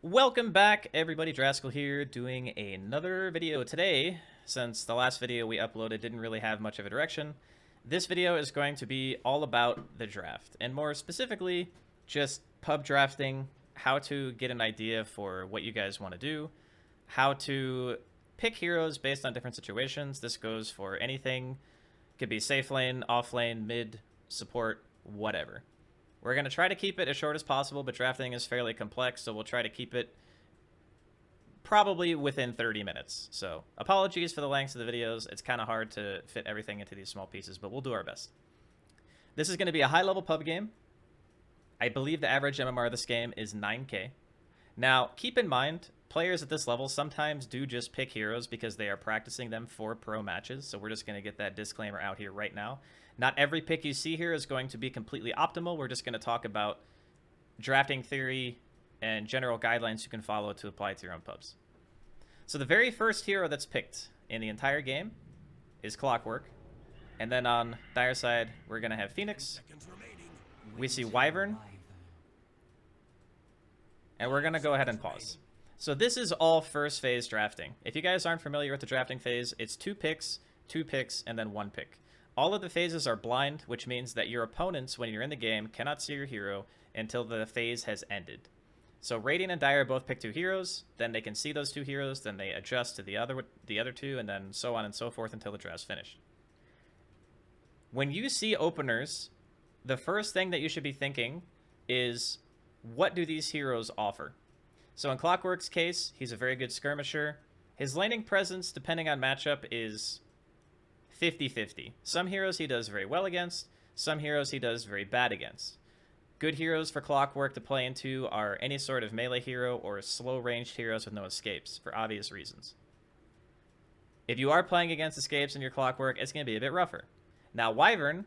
Welcome back, everybody. Draskyl here, doing another video today. Since the last video we uploaded didn't really have much of a direction, this video is going to be all about the draft, and more specifically, just pub drafting, how to get an idea for what you guys want to do, how to pick heroes based on different situations. This goes for anything. Could be safe lane, off lane, mid, support, whatever. We're going to try to keep it as short as possible, but drafting is fairly complex, so we'll try to keep it probably within 30 minutes. So apologies for the lengths of the videos. It's kind of hard to fit everything into these small pieces, but we'll do our best. This is going to be a high-level pub game. I believe the average MMR of this game is 9k. Now, keep in mind, players at this level sometimes do just pick heroes because they are practicing them for pro matches, so we're just going to get that disclaimer out here right now. Not every pick you see here is going to be completely optimal. We're just going to talk about drafting theory and general guidelines you can follow to apply to your own pubs. So the very first hero that's picked in the entire game is Clockwork. And then on Dire side, we're going to have Phoenix. We see Wyvern. And we're going to go ahead and pause. So this is all first phase drafting. If you guys aren't familiar with the drafting phase, it's 2 picks, and then 1 pick. All of the phases are blind, which means that your opponents, when you're in the game, cannot see your hero until the phase has ended. So Radiant and Dire both pick 2 heroes, then they can see those 2 heroes, then they adjust to the other 2, and then so on and so forth until the draft's finished. When you see openers, the first thing that you should be thinking is, what do these heroes offer? So in Clockwork's case, he's a very good skirmisher. His laning presence, depending on matchup, is 50-50. Some heroes he does very well against, some heroes he does very bad against. Good heroes for Clockwork to play into are any sort of melee hero or slow-ranged heroes with no escapes, for obvious reasons. If you are playing against escapes in your Clockwork, it's going to be a bit rougher. Now Wyvern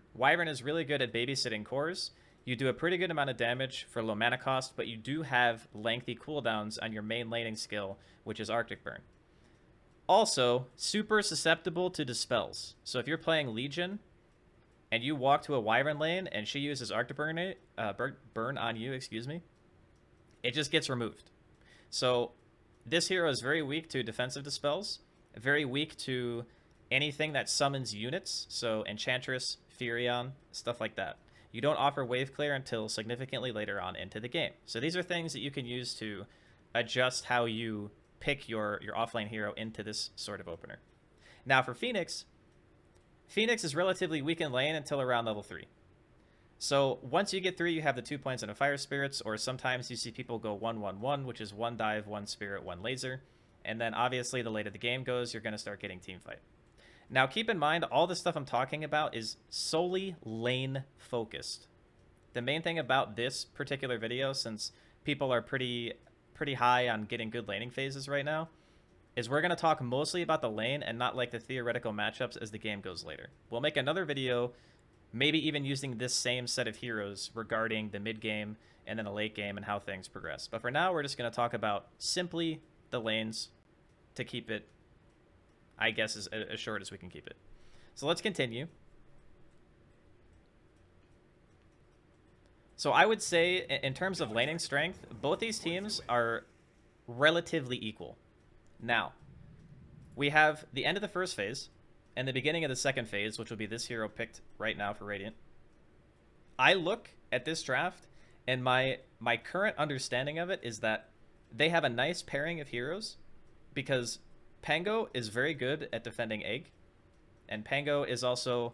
is really good at babysitting cores. You do a pretty good amount of damage for low mana cost, but you do have lengthy cooldowns on your main laning skill, which is Arctic Burn. Also, super susceptible to dispels. So if you're playing Legion and you walk to a Wyvern lane and she uses Arctic Burn on you, it just gets removed. So this hero is very weak to defensive dispels, very weak to anything that summons units, so Enchantress, Furion, stuff like that. You don't offer wave clear until significantly later on into the game. So these are things that you can use to adjust how you pick your offlane hero into this sort of opener. Now for Phoenix is relatively weak in lane until around level 3. So once you get 3, you have the 2 points and a Fire Spirits, or sometimes you see people go 1-1-1, which is 1 dive, 1 spirit, 1 laser. And then obviously the later the game goes, you're going to start getting team fight. Now keep in mind, all this stuff I'm talking about is solely lane focused. The main thing about this particular video, since people are pretty high on getting good laning phases right now, is we're going to talk mostly about the lane and not like the theoretical matchups as the game goes later. We'll make another video, maybe even using this same set of heroes regarding the mid game and then the late game and how things progress. But for now, we're just going to talk about simply the lanes to keep it, I guess, as short as we can keep it. So let's continue. So I would say, in terms of laning strength, both these teams are relatively equal. Now, we have the end of the first phase and the beginning of the second phase, which will be this hero picked right now for Radiant. I look at this draft, and my current understanding of it is that they have a nice pairing of heroes, because Pango is very good at defending Egg, and Pango is also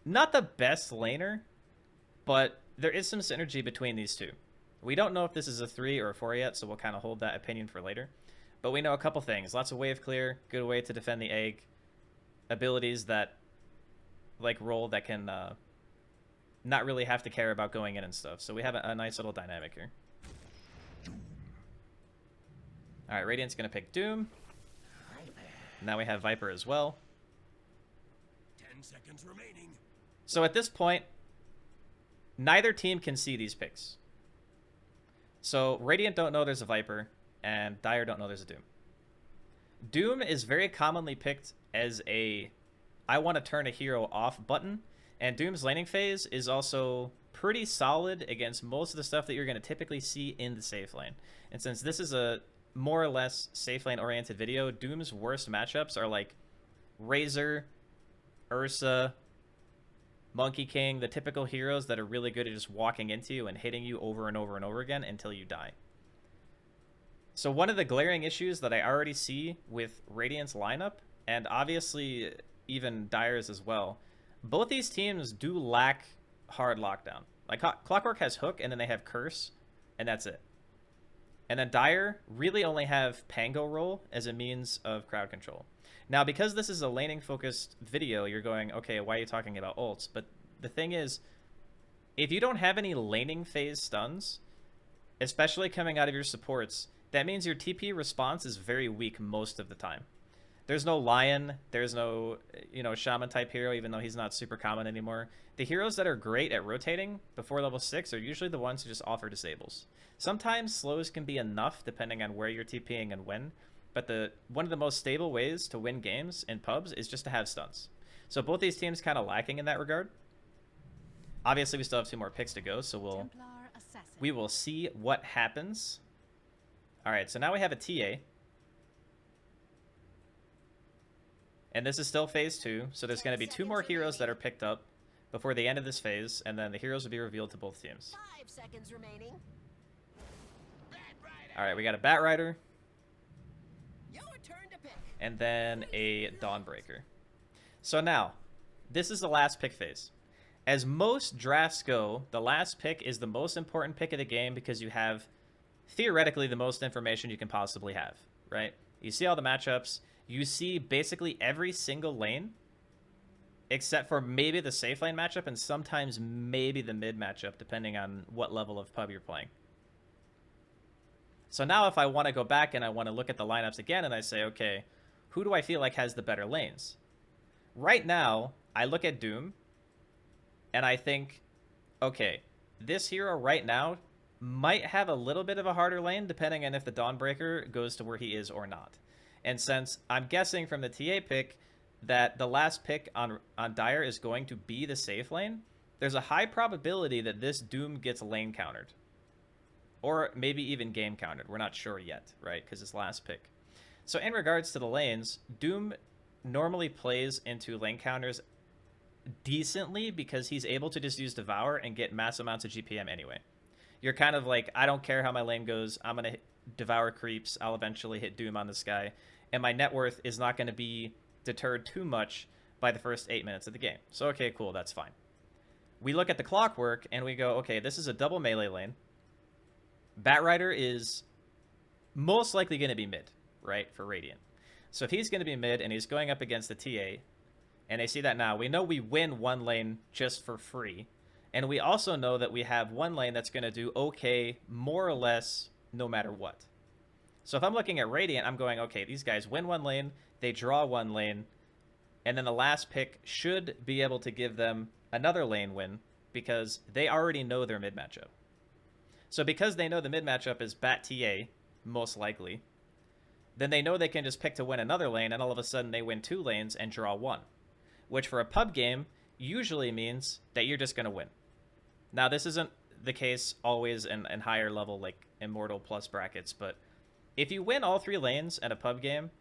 not the best laner, but there is some synergy between these two. We don't know if this is a 3 or a 4 yet, so we'll kind of hold that opinion for later. But we know a couple things. Lots of wave clear, good way to defend the Egg, abilities that, like roll, that can not really have to care about going in and stuff. So we have a nice little dynamic here. Alright, Radiant's going to pick Doom. Now we have Viper as well. 10 seconds remaining. So at this point, neither team can see these picks. So Radiant don't know there's a Viper, and Dire don't know there's a Doom. Doom is very commonly picked as a I want to turn a hero off button, and Doom's laning phase is also pretty solid against most of the stuff that you're going to typically see in the safe lane. And since this is a more or less safe lane oriented video, Doom's worst matchups are like Razor, Ursa, Monkey King, the typical heroes that are really good at just walking into you and hitting you over and over and over again until you die. So one of the glaring issues that I already see with Radiant's lineup, and obviously even Dire's as well, both these teams do lack hard lockdown. Like Clockwork has Hook, and then they have Curse, and that's it. And then Dire really only have Pango Roll as a means of crowd control. Now, because this is a laning-focused video, you're going, okay, why are you talking about ults? But the thing is, if you don't have any laning phase stuns, especially coming out of your supports, that means your TP response is very weak most of the time. There's no Lion, there's no, Shaman type hero, even though he's not super common anymore. The heroes that are great at rotating before level 6 are usually the ones who just offer disables. Sometimes slows can be enough depending on where you're TPing and when, but one of the most stable ways to win games in pubs is just to have stuns. So both these teams kind of lacking in that regard. Obviously, we still have 2 more picks to go, so we will see what happens. All right, so now we have a TA. And this is still phase 2, so there's going to be 2 more heroes that are picked up before the end of this phase, and then the heroes will be revealed to both teams. 5 seconds remaining. All right, we got a Batrider. Your turn to pick. And then a Dawnbreaker. So now, this is the last pick phase. As most drafts go, the last pick is the most important pick of the game because you have theoretically the most information you can possibly have, right? You see all the matchups. You see basically every single lane except for maybe the safe lane matchup and sometimes maybe the mid matchup depending on what level of pub you're playing. So now if I want to go back and I want to look at the lineups again and I say, okay, who do I feel like has the better lanes? Right now, I look at Doom and I think, okay, this hero right now might have a little bit of a harder lane depending on if the Dawnbreaker goes to where he is or not. And since I'm guessing from the TA pick that the last pick on Dire is going to be the safe lane, there's a high probability that this Doom gets lane countered. Or maybe even game countered. We're not sure yet, right? Because it's last pick. So in regards to the lanes, Doom normally plays into lane counters decently because he's able to just use Devour and get mass amounts of GPM anyway. You're kind of like, I don't care how my lane goes. I'm going to Devour creeps. I'll eventually hit Doom on this guy. And my net worth is not going to be deterred too much by the first 8 minutes of the game. So, okay, cool. That's fine. We look at the Clockwork and we go, okay, this is a double melee lane. Batrider is most likely going to be mid, right, for Radiant. So if he's going to be mid and he's going up against the TA, and they see that now, we know we win one lane just for free. And we also know that we have one lane that's going to do okay, more or less, no matter what. So if I'm looking at Radiant, I'm going, okay, these guys win one lane, they draw one lane, and then the last pick should be able to give them another lane win because they already know their mid matchup. So because they know the mid matchup is Bat TA, most likely, then they know they can just pick to win another lane, and all of a sudden they win 2 lanes and draw 1. Which for a pub game usually means that you're just going to win. Now, this isn't the case always in higher level, like Immortal plus brackets, but if you win all 3 lanes at a pub game,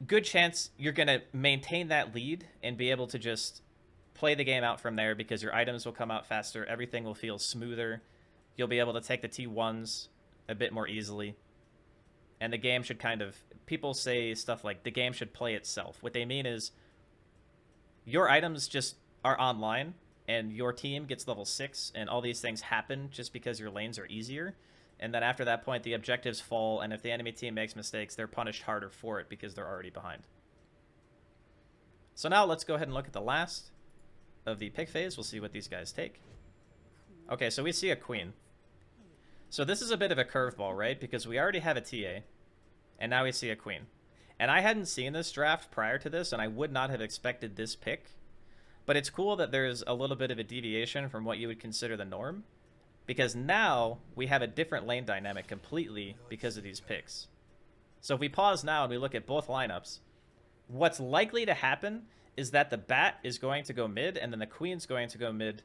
good chance you're going to maintain that lead and be able to just play the game out from there because your items will come out faster, everything will feel smoother, you'll be able to take the T1s a bit more easily, and the game should kind of, people say stuff like the game should play itself. What they mean is your items just are online and your team gets level 6 and all these things happen just because your lanes are easier. And then after that point, the objectives fall, and if the enemy team makes mistakes, they're punished harder for it because they're already behind. So now let's go ahead and look at the last of the pick phase. We'll see what these guys take. Okay, so we see a Queen. So this is a bit of a curveball, right? Because we already have a TA, and now we see a Queen. And I hadn't seen this draft prior to this, and I would not have expected this pick. But it's cool that there's a little bit of a deviation from what you would consider the norm, because now we have a different lane dynamic completely because of these picks. So if we pause now and we look at both lineups, what's likely to happen is that the Bat is going to go mid, and then the Queen's going to go mid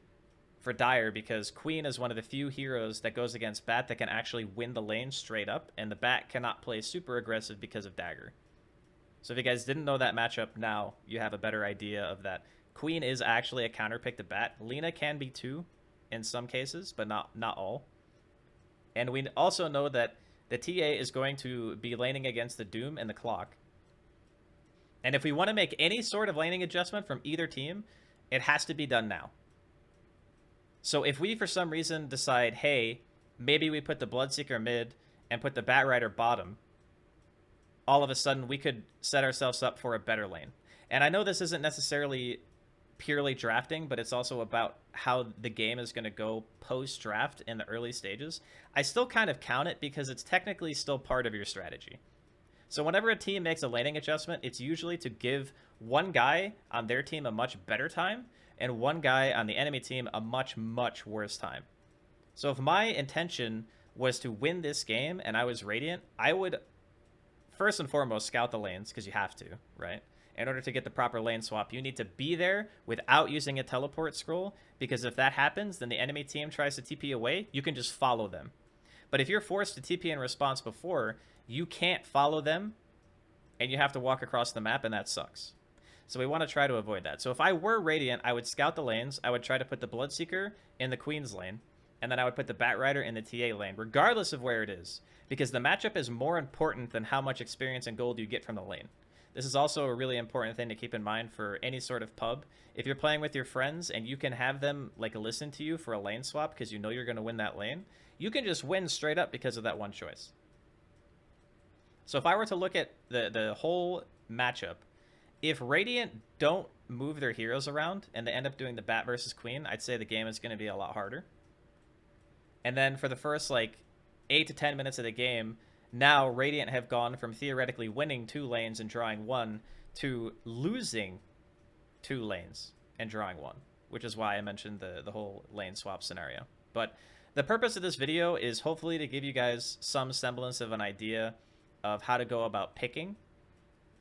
for Dire because Queen is one of the few heroes that goes against Bat that can actually win the lane straight up, and the Bat cannot play super aggressive because of Dagger. So if you guys didn't know that matchup, now you have a better idea of that. Queen is actually a counter pick to Bat. Lina can be too in some cases, but not all. And we also know that the TA is going to be laning against the Doom and the Clock. And if we want to make any sort of laning adjustment from either team, it has to be done now. So if we, for some reason, decide, hey, maybe we put the Bloodseeker mid and put the Batrider bottom, all of a sudden we could set ourselves up for a better lane. And I know this isn't necessarily purely drafting, but it's also about how the game is going to go post-draft in the early stages. I still kind of count it because it's technically still part of your strategy. So whenever a team makes a laning adjustment, it's usually to give one guy on their team a much better time and one guy on the enemy team a much, much worse time. So if my intention was to win this game and I was Radiant, I would first and foremost scout the lanes, because you have to, right? In order to get the proper lane swap, you need to be there without using a teleport scroll, because if that happens, then the enemy team tries to TP away, you can just follow them. But if you're forced to TP in response before, you can't follow them, and you have to walk across the map, and that sucks. So we want to try to avoid that. So if I were Radiant, I would scout the lanes. I would try to put the Bloodseeker in the Queen's lane, and then I would put the Batrider in the TA lane, regardless of where it is, because the matchup is more important than how much experience and gold you get from the lane. This is also a really important thing to keep in mind for any sort of pub. If you're playing with your friends and you can have them like listen to you for a lane swap because you know you're going to win that lane, you can just win straight up because of that one choice. So if I were to look at the whole matchup, if Radiant don't move their heroes around and they end up doing the Bat versus Queen, I'd say the game is going to be a lot harder. And then for the first like 8 to 10 minutes of the game, now Radiant have gone from theoretically winning 2 lanes and drawing 1 to losing 2 lanes and drawing 1, which is why I mentioned the whole lane swap scenario. But the purpose of this video is hopefully to give you guys some semblance of an idea of how to go about picking.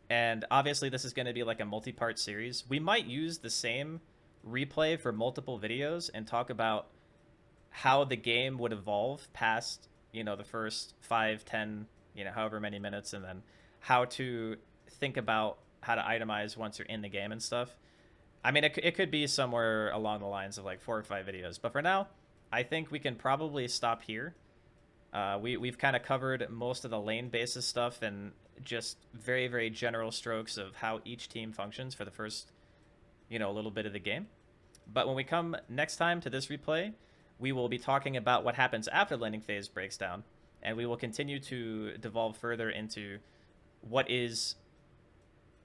And obviously this is going to be like a multi-part series. We might use the same replay for multiple videos and talk about how the game would evolve past, you know, the first 5, 10, you know, however many minutes, and then how to think about how to itemize once you're in the game and stuff. I mean, it could be somewhere along the lines of like 4 or 5 videos, but for now, I think we can probably stop here. We've kind of covered most of the lane basis stuff and just very, very general strokes of how each team functions for the first, you know, a little bit of the game. But when we come next time to this replay, we will be talking about what happens after the laning phase breaks down, and we will continue to devolve further into what is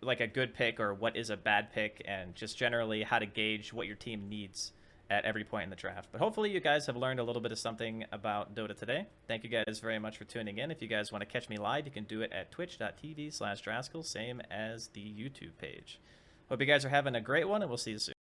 like a good pick or what is a bad pick, and just generally how to gauge what your team needs at every point in the draft. But hopefully you guys have learned a little bit of something about Dota today. Thank you guys very much for tuning in. If you guys want to catch me live, you can do it at twitch.tv/Draskyl, same as the YouTube page. Hope you guys are having a great one, and we'll see you soon.